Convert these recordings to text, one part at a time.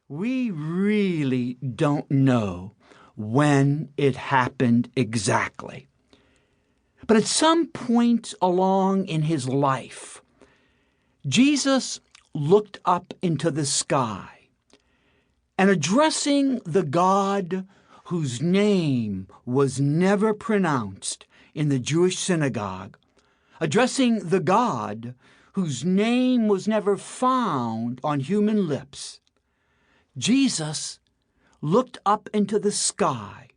We really don't know when it happened exactly. But at some point along in his life, Jesus looked up into the sky and, addressing the God whose name was never pronounced in the Jewish synagogue, addressing the God whose name was never found on human lips, Jesus looked up into the sky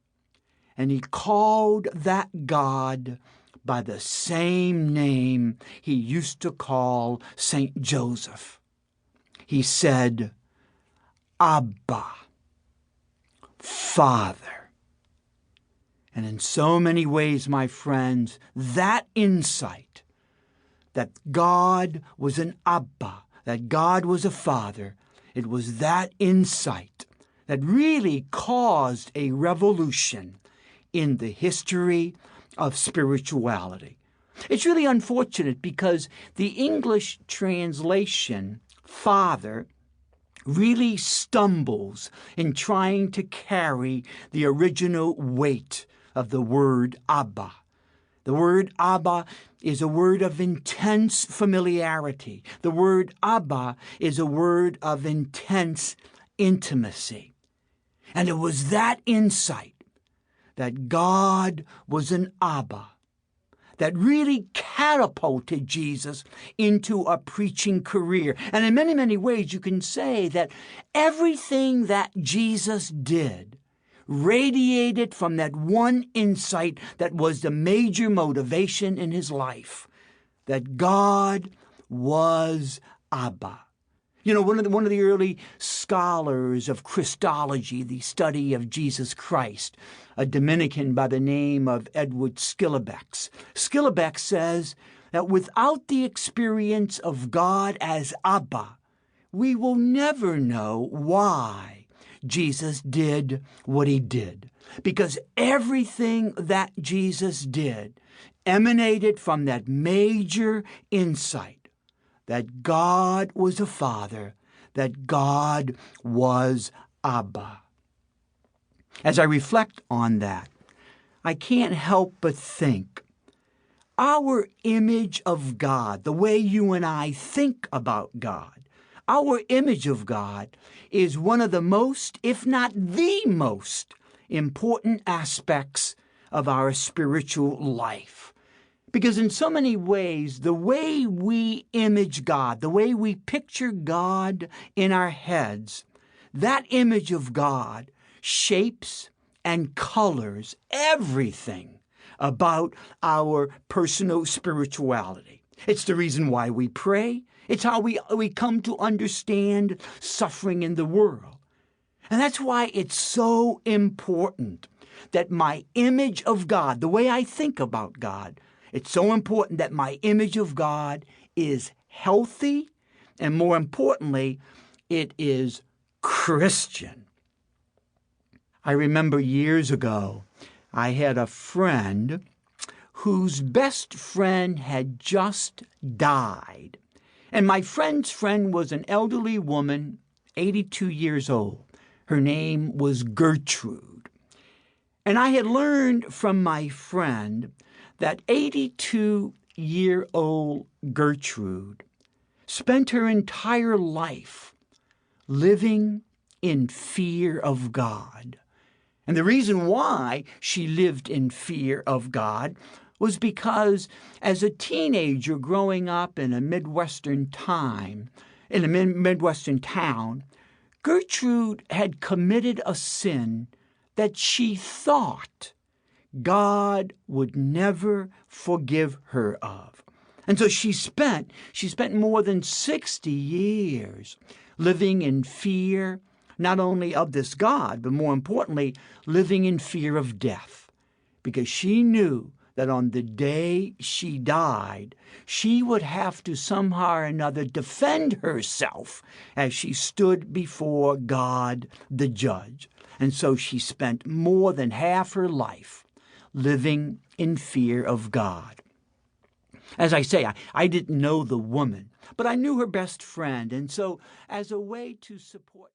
and he called that God by the same name he used to call Saint Joseph. He said, Abba, Father. And in so many ways, my friends, that insight that God was an Abba, that God was a Father, it was that insight that really caused a revolution in the history of spirituality. It's really unfortunate because the English translation, Father, really stumbles in trying to carry the original weight of the word Abba. The word Abba is a word of intense familiarity. The word Abba is a word of intense intimacy. And it was that insight that God was an Abba that really catapulted Jesus into a preaching career. And in many, many ways, you can say that everything that Jesus did radiated from that one insight that was the major motivation in his life, that God was Abba. You know, one of the early scholars of Christology, the study of Jesus Christ, a Dominican by the name of Edward Schillebeeckx. Schillebeeckx says that without the experience of God as Abba, we will never know why Jesus did what he did. Because everything that Jesus did emanated from that major insight that God was a Father, that God was Abba. As I reflect on that, I can't help but think our image of God, the way you and I think about God, our image of God is one of the most, if not the most, important aspects of our spiritual life. Because in so many ways, the way we image God, the way we picture God in our heads, that image of God shapes and colors everything about our personal spirituality. It's the reason why we pray. It's how we come to understand suffering in the world. And that's why it's so important that my image of God, the way I think about God, it's so important that my image of God is healthy, and more importantly, it is Christian. I remember years ago, I had a friend whose best friend had just died. And my friend's friend was an elderly woman, 82 years old. Her name was Gertrude. And I had learned from my friend that 82-year-old Gertrude spent her entire life living in fear of God. And the reason why she lived in fear of God was because as a teenager growing up in a Midwestern town, Gertrude had committed a sin that she thought God would never forgive her of. And so she spent more than 60 years living in fear, not only of this God, but more importantly, living in fear of death. Because she knew that on the day she died, she would have to somehow or another defend herself as she stood before God, the judge. And so she spent more than half her life living in fear of God. As I say, I didn't know the woman, but I knew her best friend. And so as a way to support